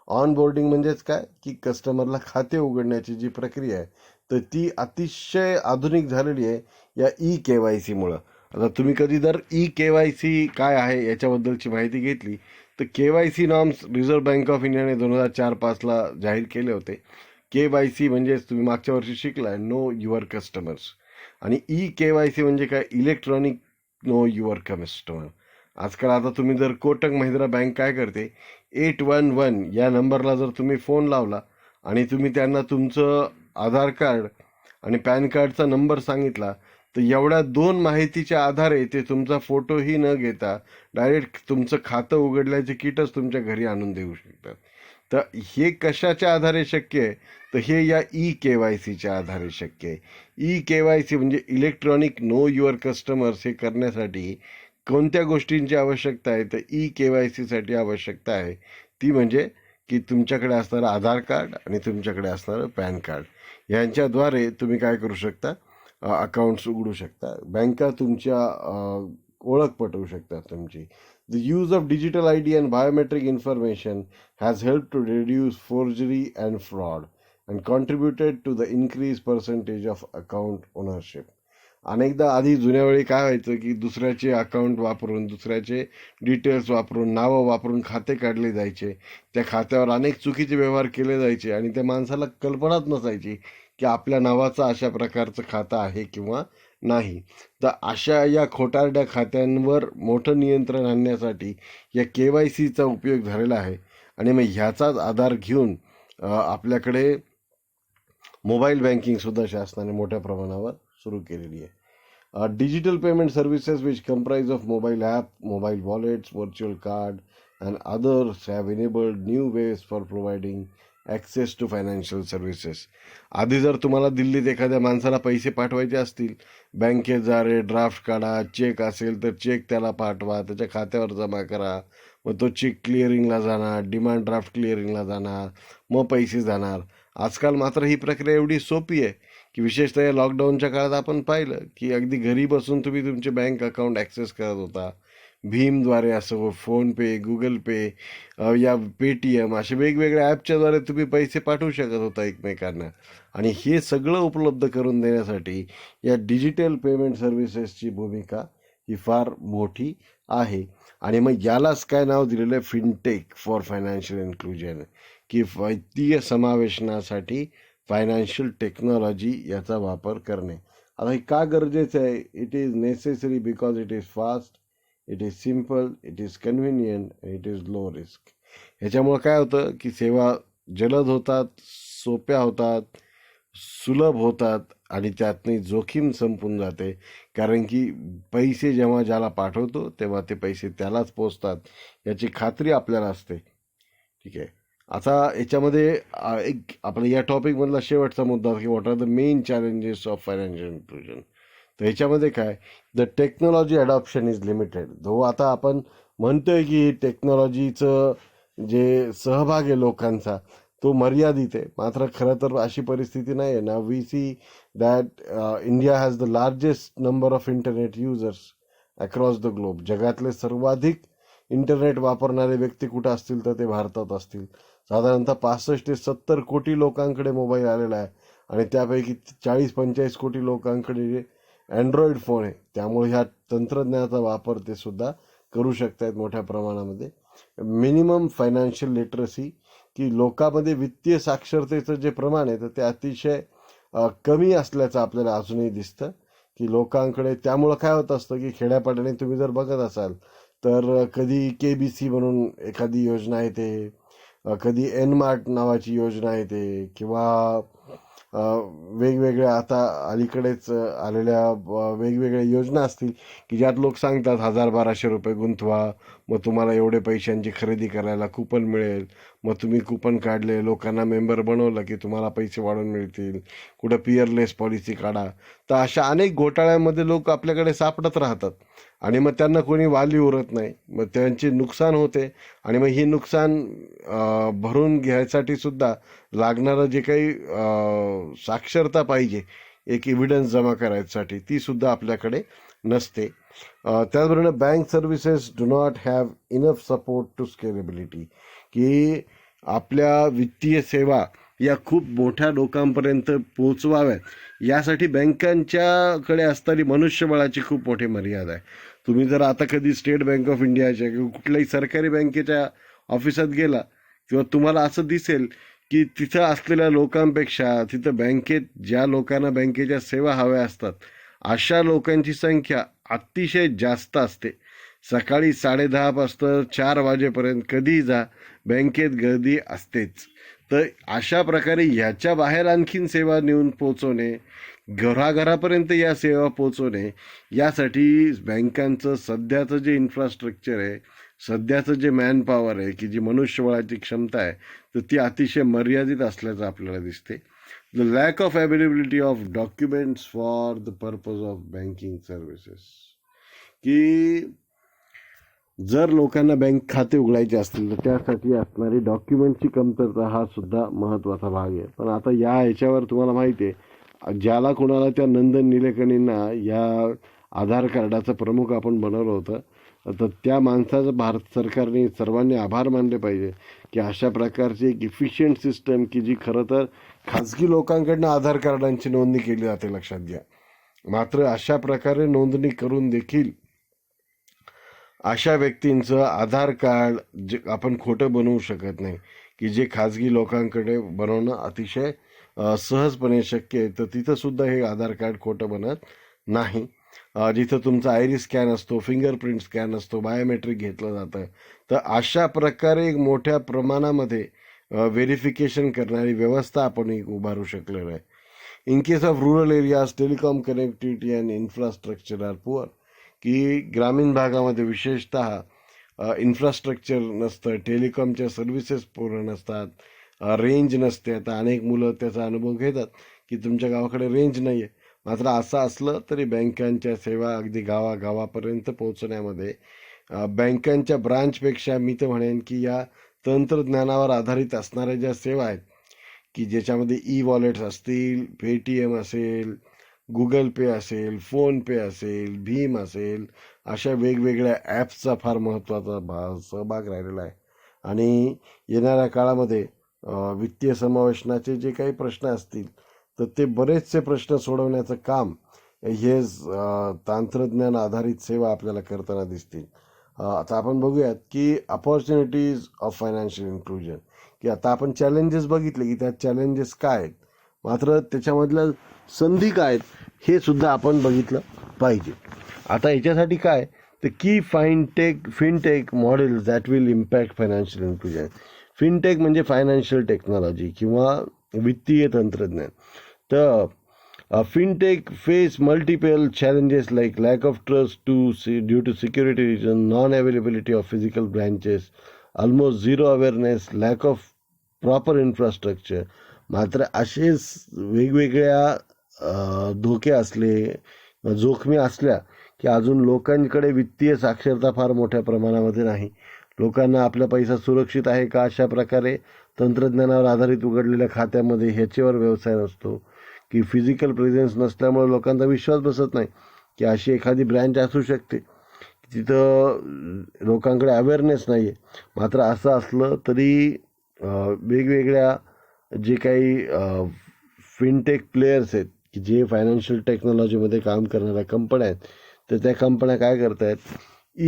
Onboarding म्हणजेच काय की कस्टमरला खाते उघडण्याची जी प्रक्रिया आहे तर ती अतिशय आधुनिक झालेली आहे या e-KYC मुळं. आता तुम्ही कधी जर e-KYC काय आहे याच्याबद्दलची माहिती घेतली तर KYC norms reserve Bank of इंडियाने 2004-05ला जाहीर केले होते. KYC म्हणजेच तुम्ही मागच्या वर्षी शिकलाय, नो युअर कस्टमर्स, आणि e-KYC म्हणजे काय, इलेक्ट्रॉनिक नो युअर कस्टमर. आजकाल आता तुम्ही जर कोटक महिंद्रा बँक काय करते, 811 या नंबरला जर तुम्ही फोन लावला आणि तुम्ही त्यांना तुमचं आधार कार्ड आणि पॅन कार्डचा नंबर सांगितला तर एवढ्या 2 माहितीच्या आधारे ते तुमचा फोटोही न घेता डायरेक्ट तुमचं खातं उघडल्याचे किटच तुमच्या घरी आणून देऊ शकतात. तर हे कशाच्या आधारे शक्य आहे, तर हे या e-KYCच्या आधारे शक्य आहे. e-KYC म्हणजे इलेक्ट्रॉनिक नो युअर कस्टमर्स हे करण्यासाठी कोणत्या गोष्टींची आवश्यकता आहे, तर e-KYCसाठी आवश्यकता आहे ती म्हणजे की तुमच्याकडे असणारं आधार कार्ड आणि तुमच्याकडे असणारं पॅन कार्ड यांच्याद्वारे तुम्ही काय करू शकता, अकाउंट्स उघडू शकता, बँका तुमच्या ओळख पटवू शकतात तुमची. The use of digital ID and biometric information has helped to reduce forgery and fraud and contributed to the increased percentage of account ownership. अनेकदा आधी जुन्या वेळी काय व्हायचं की दुसऱ्याचे अकाउंट वापरून, दुसऱ्याचे डिटेल्स वापरून, नावं वापरून खाते काढले जायचे, त्या खात्यावर अनेक चुकीचे व्यवहार केले जायचे आणि त्या माणसाला कल्पनाच नसायची की आपल्या नावाचं अशा प्रकारचं खातं आहे किंवा नाही. तर अशा या खोटारड्या खात्यांवर मोठं नियंत्रण आणण्यासाठी या KYCचा उपयोग झालेला आहे आणि मग ह्याचाच आधार घेऊन आपल्याकडे मोबाईल बँकिंगसुद्धा शासनाने मोठ्या प्रमाणावर सुरू केलेली आहे. Digital payment services which comprise of mobile app, mobile wallets, virtual card and others have enabled new ways for providing access to financial services. आधी जर तुम्हाला दिल्लीत एखाद्या माणसाला पैसे पाठवायचे असतील, बँकेत जा रे, ड्राफ्ट काढा, चेक असेल तर चेक त्याला पाठवा, त्याच्या खात्यावर जमा करा, मग तो चेक क्लिअरिंगला जाणार, डिमांड ड्राफ्ट क्लिअरिंगला जाणार, मग पैसे जाणार. आजकाल मात्र ही प्रक्रिया एवढी सोपी आहे की विशेषतः या लॉकडाऊनच्या काळात आपण पाहिलं की अगदी घरी बसून तुम्ही तुमचे बँक अकाउंट ॲक्सेस करत होता. भीमद्वारे असो, फोनपे, गुगल पे या पेटीएम असे वेगवेगळ्या ॲपच्याद्वारे तुम्ही पैसे पाठवू शकत होता एकमेकांना. आणि हे सगळं उपलब्ध करून देण्यासाठी या डिजिटल पेमेंट सर्व्हिसेसची भूमिका ही फार मोठी आहे. आणि मग यालाच काय नाव दिलेलं आहे, फिनटेक फॉर फायनान्शियल इन्क्लुजन, की वित्तीय समावेशनासाठी फायनान्शियल टेक्नॉलॉजी याचा वापर करणे. आता हे का गरजेचं आहे, it is necessary because it is fast, it is simple, it is convenient, it is low risk. ह्याच्यामुळं काय होतं की सेवा जलद होतात, सोप्या होतात, सुलभ होतात आणि त्यातनी जोखीम संपून जाते. कारण की पैसे जेव्हा ज्याला पाठवतो तेव्हा ते पैसे त्यालाच पोचतात याची खात्री आपल्याला असते. ठीक आहे. आता याच्यामध्ये एक आपला या टॉपिकमधला शेवटचा मुद्दा की what are the main challenges of financial inclusion. तर ह्याच्यामध्ये काय, the technology adoption is limited. जो आता आपण म्हणतोय की टेक्नॉलॉजीचं जे सहभाग आहे लोकांचा तो मर्यादित आहे, मात्र खरं तर अशी परिस्थिती नाही आहे ना. We see that India has the largest number of internet users across the globe. जगातले सर्वाधिक इंटरनेट वापरणारे व्यक्ती कुठं असतील तर ते भारतात असतील. साधारणतः 65 ते 70 कोटी लोकांकडे मोबाईल आलेला आहे आणि त्यापैकी 40-45 कोटी लोकांकडे अँड्रॉइड फोन आहे, त्यामुळे ह्या तंत्रज्ञानाचा वापर ते सुद्धा करू शकतात मोठ्या प्रमाणामध्ये. मिनिमम फायनान्शियल लिटरसी, की लोकांमध्ये वित्तीय साक्षरतेचं जे प्रमाण आहे तर ते अतिशय कमी असल्याचं आपल्याला अजूनही दिसतं, की लोकांकडे. त्यामुळं काय होत असतं की खेड्यापाड्याने तुम्ही जर बघत असाल तर कधी KBC म्हणून एखादी योजना येते, कधी एनमार्ट नावाची योजना येते, किंवा वेगवेगळ्या आता अलीकडेच आलेल्या वेगवेगळ्या योजना असतील की ज्यात लोक सांगतात 1,000-1,200 रुपये गुंतवा, मग तुम्हाला एवढे पैशांची खरेदी करायला कुपन मिळेल. मग तुम्ही कुपन काढले, लोकांना मेंबर बनवलं की तुम्हाला पैसे वाढून मिळतील. कुठं पिअरलेस पॉलिसी काढा. तर अशा अनेक घोटाळ्यामध्ये लोक आपल्याकडे सापडत राहतात आणि मग त्यांना कोणी वाली उरत नाही, मग त्यांचे नुकसान होते. आणि मग ही नुकसान भरून घ्यायसाठी सुद्धा लागणारं जे काही साक्षरता पाहिजे एक एव्हिडन्स जमा करायसाठी, ती सुद्धा आपल्याकडे नसते. त्याचबरोबर bank services do not have enough support to scalability, की आपल्या वित्तीय सेवा या खूप मोठ्या लोकांपर्यंत पोहोचवाव्यात यासाठी बँकांच्याकडे असणारी मनुष्यबळाची खूप मोठी मर्यादा आहे. तुम्ही जर आता कधी स्टेट बँक ऑफ इंडियाच्या किंवा कुठल्याही सरकारी बँकेच्या ऑफिसात गेला किंवा तुम्हाला असं दिसेल की तिथं असलेल्या लोकांपेक्षा तिथं बँकेत ज्या लोकांना बँकेच्या सेवा हव्या असतात अशा लोकांची संख्या अतिशय जास्त असते. सकाळी 10:30 पासून 4 वाजेपर्यंत कधीही जा, बँकेत गर्दी असतेच. तर अशा प्रकारे ह्याच्या बाहेर आणखीन सेवा नेऊन पोचवणे, घराघरापर्यंत या सेवा पोचवणे, यासाठी बँकांचं सध्याचं जे इन्फ्रास्ट्रक्चर आहे, सध्याचं जे मॅनपॉवर आहे, की जी मनुष्यबळाची क्षमता आहे, तर ती अतिशय मर्यादित असल्याचं आपल्याला दिसते. The lack of availability of documents for the purpose of banking services, की जर लोकांना बँक खाते उघडायचे असतील तर त्यासाठी असणारी डॉक्युमेंटची कमतरता हा सुद्धा महत्त्वाचा भाग आहे. पण आता ह्याच्यावर तुम्हाला माहिती आहे, ज्याला कोणाला त्या नंदन निलेकणींना या आधार कार्डाचं प्रमुख आपण बनवलं होतं, तर त्या माणसाचं भारत सरकारने सर्वांनी आभार मानले पाहिजे की अशा प्रकारची एक इफिशियंट सिस्टम, की जी खरं तर खाजगी लोकांकडनं आधार कार्डांची नोंदणी केली जाते, लक्षात घ्या. मात्र अशा प्रकारे नोंदणी करून देखील अशा व्यक्तींचं आधार कार्ड जे आपण खोटं बनवू शकत नाही, की जे खाजगी लोकांकडे बनवणं अतिशय सहजपणे शक्य आहे. तर तिथं सुद्धा हे आधार कार्ड खोटं बनत नाही. जिथं तुमचा आयरिस स्कॅन असतो, फिंगरप्रिंट स्कॅन असतो, बायोमेट्रिक घेतलं जातं. तर अशा प्रकारे एक मोठ्या प्रमाणामध्ये व्हेरिफिकेशन करणारी व्यवस्था आपण एक उभारू शकलेलो आहे. In case of rural areas, telecom connectivity and infrastructure are poor, की ग्रामीण भागामध्ये विशेषतः इन्फ्रास्ट्रक्चर नसतं, टेलिकॉमच्या सर्व्हिसेस पूर्ण नसतात, रेंज नसते. आता अनेक मुलं त्याचा अनुभव घेतात की तुमच्या गावाकडे रेंज नाही आहे. मात्र असं असलं तरी बँकांच्या सेवा अगदी गावागावापर्यंत पोहोचण्यामध्ये बँकांच्या ब्रांचपेक्षा मी तर म्हणेन की या तंत्रज्ञानावर आधारित असणाऱ्या ज्या सेवा आहेत, की ज्याच्यामध्ये वॉलेट्स असतील, पेटीएम असेल, गुगल पे असेल, फोनपे असेल, भीम असेल, अशा वेगवेगळ्या ॲप्सचा फार महत्त्वाचा सहभाग राहिलेला आहे. आणि येणाऱ्या काळामध्ये वित्तीय समावेशनाचे जे काही प्रश्न असतील तर ते बरेचसे प्रश्न सोडवण्याचं काम हे तंत्रज्ञान आधारित सेवा आपल्याला करताना दिसतील. आता आपण बघूयात की अपॉर्च्युनिटीज ऑफ फायनान्शियल इन्क्लुजन, की आता आपण चॅलेंजेस बघितले की त्या चॅलेंजेस काय आहेत, मात्र त्याच्यामधल्या संधी काय आहेत हे सुद्धा आपण बघितलं पाहिजे. आता याच्यासाठी काय तर की fintech models that will impact financial inclusion. Fintech म्हणजे फायनान्शियल टेक्नॉलॉजी किंवा वित्तीय तंत्रज्ञान. तर fintech face multiple challenges like lack of trust due to security reasons, non-availability of physical branches, almost zero awareness, lack of proper infrastructure. मात्र असेच वेगवेगळ्या धोके असले, जोखमी असल्या की अजून लोकांकडे वित्तीय साक्षरता फार मोठ्या प्रमाणामध्ये नाही. लोकांना आपला पैसा सुरक्षित आहे का अशा प्रकारे तंत्रज्ञानावर आधारित उघडलेल्या खात्यामध्ये ह्याच्यावर व्यवसाय नसतो, की फिजिकल प्रेझेन्स नसल्यामुळे लोकांचा विश्वास बसत नाही की अशी एखादी ब्रँच असू शकते, तिथं लोकांकडे अवेअरनेस नाही आहे. मात्र असं असलं तरी वेगवेगळ्या जे काही फिनटेक प्लेयर्स आहेत की जे फायनान्शियल टेक्नॉलॉजीमध्ये काम करणाऱ्या कंपन्या आहेत, तर त्या कंपन्या काय करत आहेत,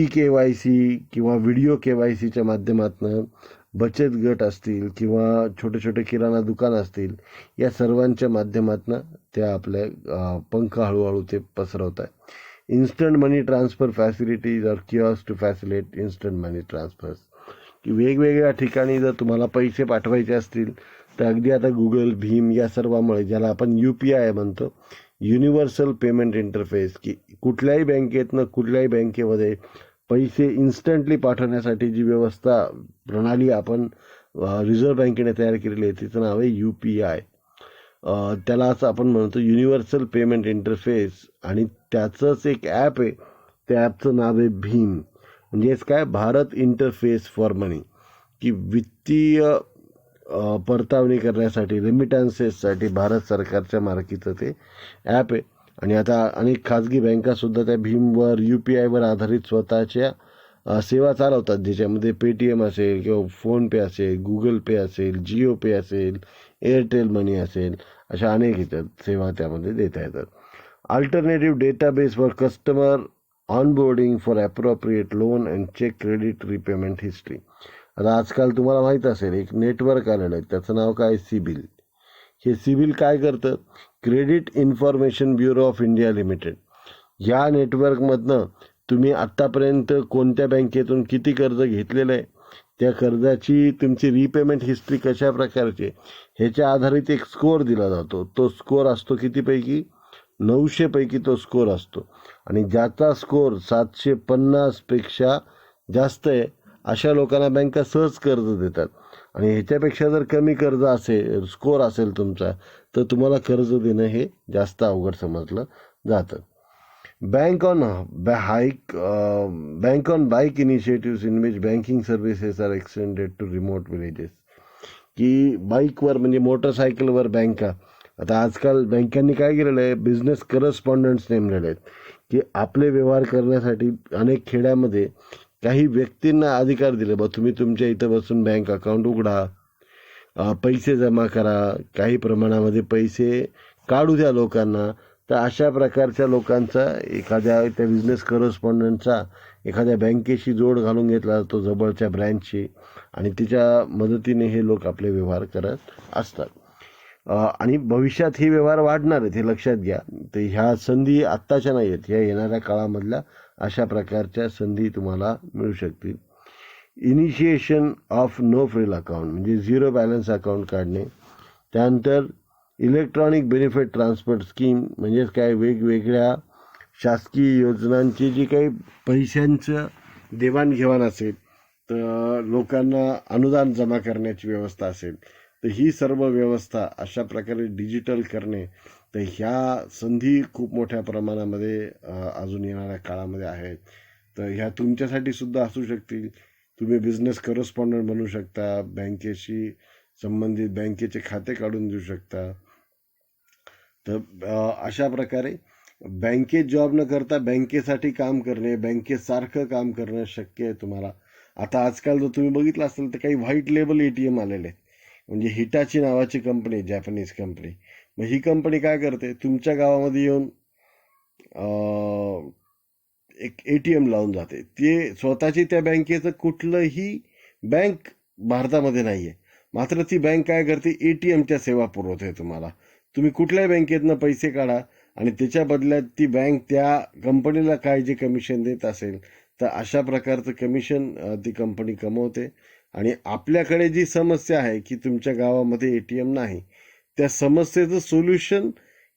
KYC किंवा व्हिडिओ KYCच्या माध्यमातून बचत गट असतील किंवा छोटे छोटे किराणा दुकान असतील, या सर्वांच्या माध्यमातून त्या आपल्या पंख हळूहळू ते पसरवत आहे. Instant money transfer facilities or kiosk to facilitate instant money transfers, की वेगवेगळ्या ठिकाणी जर तुम्हाला पैसे पाठवायचे असतील तर अगदी आता गुगल, भीम या सर्वामुळे, ज्याला आपण UPI म्हणतो, युनिव्हर्सल पेमेंट इंटरफेस, की कुठल्याही बँकेतनं कुठल्याही बँकेमध्ये पैसे इन्स्टंटली पाठवण्यासाठी जी व्यवस्था प्रणाली आपण रिझर्व्ह बँकेने तयार केलेली आहे, तिचं नाव आहे UPI. त्याला असं आपण म्हणतो युनिव्हर्सल पेमेंट इंटरफेस, आणि त्याचंच एक ॲप आहे, त्या ॲपचं नाव आहे भीम. म्हणजेच काय, भारत इंटरफेस फॉर मनी, की वित्तीय परतावणी करण्यासाठी, रेमिटन्सेससाठी भारत सरकारच्या मार्फतीचं ते ॲप आहे. आणि आता अनेक खाजगी बँकासुद्धा त्या भीमवर, UPIवर आधारित स्वतःच्या सेवा चालवतात, ज्याच्यामध्ये पेटीएम असेल किंवा फोनपे असेल, गुगल पे असेल, जिओ पे असेल, एअरटेल मनी असेल, अशा अनेक इतर सेवा त्यामध्ये देता येतात. Alternative database for customer onboarding for appropriate loan and check credit repayment history. आता आजकाल तुम्हाला माहीत असेल एक नेटवर्क आलेलं आहे, त्याचं नाव काय, सिबिल. हे सिबिल काय करतं, credit information bureau of India limited. या नेटवर्कमधनं तुम्ही आत्तापर्यंत कोणत्या बँकेतून किती कर्ज घेतलेलं आहे, त्या कर्जाची तुमची रिपेमेंट हिस्ट्री कशा प्रकारची, ह्याच्या आधारित एक स्कोअर दिला जातो. तो स्कोअर असतो कितीपैकी, 900 पैकी तो स्कोअर असतो. आणि ज्याचा स्कोअर 750पेक्षा जास्त आहे अशा लोकांना बँका सहज कर्ज देतात. आणि ह्याच्यापेक्षा जर कमी कर्ज असेल, स्कोअर असेल तुमचा, तर तुम्हाला कर्ज देणं हे जास्त अवघड समजलं जातं. Bank on bike initiatives in which banking services are extended to remote villages, की बाईकवर म्हणजे मोटरसायकलवर बँका. आता आजकाल बँकांनी काय केलेलं आहे, बिझनेस करस्पॉन्डंट्स नेमलेले आहेत, की आपले व्यवहार करण्यासाठी अनेक खेड्यामध्ये काही व्यक्तींना अधिकार दिले, बा तुम्ही तुमच्या इथं बसून बँक अकाउंट उघडा, पैसे जमा करा, काही प्रमाणामध्ये पैसे काढू द्या लोकांना. तर अशा प्रकारच्या लोकांचा एखाद्या त्या बिझनेस करस्पॉन्डंटचा एखाद्या बँकेशी जोड घालून घेतला जातो, जवळच्या ब्रँचशी, आणि तिच्या मदतीने हे लोक आपले व्यवहार करत असतात. आणि भविष्यात हे व्यवहार वाढणार आहेत, हे लक्षात घ्या. तर ह्या संधी आत्ताच्या नाही आहेत, ह्या येणाऱ्या काळामधल्या अशा प्रकारच्या संधी तुम्हाला मिळू शकतील. Initiation of no frill account म्हणजे झिरो बॅलन्स अकाउंट काढणे. त्यानंतर इलेक्ट्रॉनिक बेनिफिट ट्रान्सफर स्कीम, म्हणजेच काय, वेगवेगळ्या शासकीय योजनांची जी काही पैशांचं देवाणघेवाण असेल, तर लोकांना अनुदान जमा करण्याची व्यवस्था असेल, तर ही सर्व व्यवस्था अशा प्रकारे डिजिटल करणे. तर ह्या संधी खूप मोठ्या प्रमाणामध्ये अजून येणाऱ्या काळामध्ये आहेत. तर ह्या तुमच्यासाठी सुद्धा असू शकतील. तुम्ही बिझनेस करस्पॉन्डंट बनू शकता, बँकेशी संबंधित बँकेचे खाते काढून देऊ शकता. तर अशा प्रकारे बँकेत जॉब न करता बँकेसाठी काम करणे, बँकेसारखं काम करणं शक्य आहे तुम्हाला. आता आजकाल जर तुम्ही बघितलं असेल तर काही व्हाईट लेबल ATM आलेले आहेत. म्हणजे हिटाची नावाची कंपनी, जॅपनीज कंपनी. मग ही कंपनी काय करते, तुमच्या गावामध्ये येऊन एक ATM लावून जाते. ते स्वतःची त्या बँकेचं कुठलंही बँक भारतामध्ये नाही आहे, मात्र ती बँक काय करते, ATMच्या सेवा पुरवते तुम्हाला. तुम्ही कुठल्याही बँकेतनं पैसे काढा आणि त्याच्या बदल्यात ती बँक त्या कंपनीला काय जे कमिशन देत असेल, तर अशा प्रकारचं कमिशन ती कंपनी कमवते. आणि आपल्याकडे जी समस्या आहे की तुमच्या गावामध्ये ATM नाही, त्या समस्येचं सोल्युशन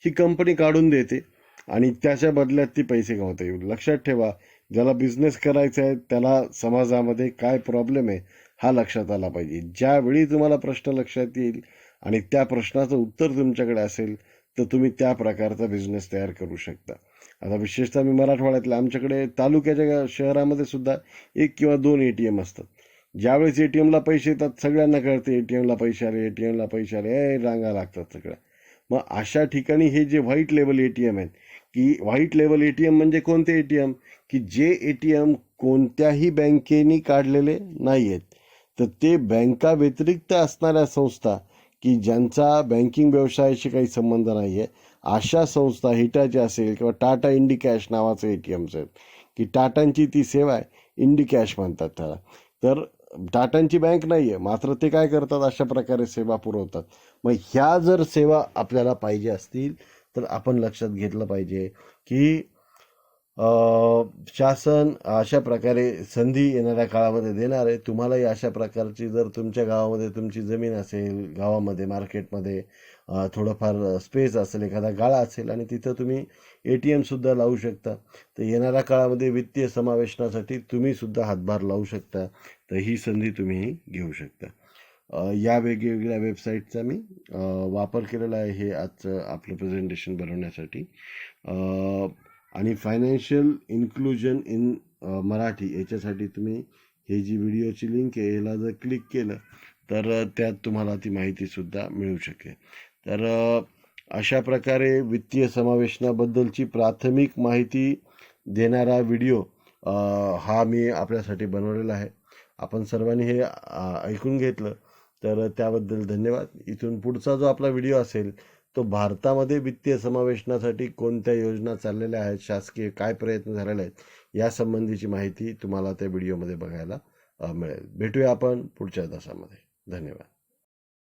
ही कंपनी काढून देते आणि त्याच्या बदल्यात ती पैसे कमवता येईल. लक्षात ठेवा, ज्याला बिझनेस करायचा आहे त्याला समाजामध्ये काय प्रॉब्लेम आहे हा लक्षात आला पाहिजे. ज्यावेळी तुम्हाला प्रश्न लक्षात येईल आणि त्या प्रश्नाचं उत्तर तुमच्याकडे असेल, तर तुम्ही त्या प्रकारचा बिझनेस तयार करू शकता. आता विशेषतः मी मराठवाड्यातल्या, आमच्याकडे तालुक्याच्या शहरामध्ये सुद्धा 1 किंवा 2 ATM असतात. ज्यावेळेस ATMला पैसे येतात सगळ्यांना कळते, ATMला पैसे आले, ATMला पैसे आले, रांगा लागतात सगळ्या. मग अशा ठिकाणी हे जे व्हाईट लेबल ATM आहेत, की व्हाईट लेबल ATM म्हणजे कोणते ATM, की जे ATM कोणत्याही बँकेनी काढलेले नाही आहेत, तर ते बँका व्यतिरिक्त असणाऱ्या संस्था, की ज्यांचा बँकिंग व्यवसायाशी काही संबंध नाही आहे, अशा संस्था हिटाची असेल किंवा टाटा इंडी कॅश नावाचं ATMs आहेत की टाटांची ती सेवा आहे, इंडी कॅश म्हणतात त्याला. तर टाटांची बँक नाही आहे, मात्र ते काय करतात, अशा प्रकारे सेवा पुरवतात. मग ह्या जर सेवा आपल्याला पाहिजे असतील तर आपण लक्षात घेतलं पाहिजे की शासन अशा प्रकारे संधी येणाऱ्या काळामध्ये देणार आहे. तुम्हालाही अशा प्रकारची जर तुमच्या गावामध्ये तुमची जमीन असेल, गावामध्ये मार्केटमध्ये थोडंफार स्पेस असेल, एखादा गाळा असेल आणि तिथं तुम्ही ATMसुद्धा लावू शकता. तर येणाऱ्या काळामध्ये वित्तीय समावेशनासाठी तुम्हीसुद्धा हातभार लावू शकता. तर ही संधी तुम्ही घेऊ शकता. या वेगवेगळ्या वेबसाईटचा मी वापर केलेला आहे हे आजचं आपलं प्रेझेंटेशन बनवण्यासाठी. आणि फायनान्शियल इन्क्लुजन इन मराठी याच्यासाठी तुम्ही हे जी व्हिडिओची लिंक आहे याला जर क्लिक केलं तर त्यात तुम्हाला ती माहितीसुद्धा मिळू शकेल. तर अशा प्रकारे वित्तीय समावेशनाबद्दलची प्राथमिक माहिती देणारा व्हिडिओ हा मी आपल्यासाठी बनवलेला आहे. आपण सर्वांनी हे ऐकून घेतलं तर त्याबद्दल धन्यवाद. इथून पुढचा जो आपला व्हिडिओ असेल तो भारतामध्ये वित्तीय समावेशनासाठी कोणत्या योजना चाललेल्या आहेत, शासकीय काय प्रयत्न झालेले आहेत यासंबंधीची माहिती तुम्हाला त्या व्हिडिओमध्ये बघायला मिळेल. भेटूया आपण पुढच्या तासामध्ये. धन्यवाद.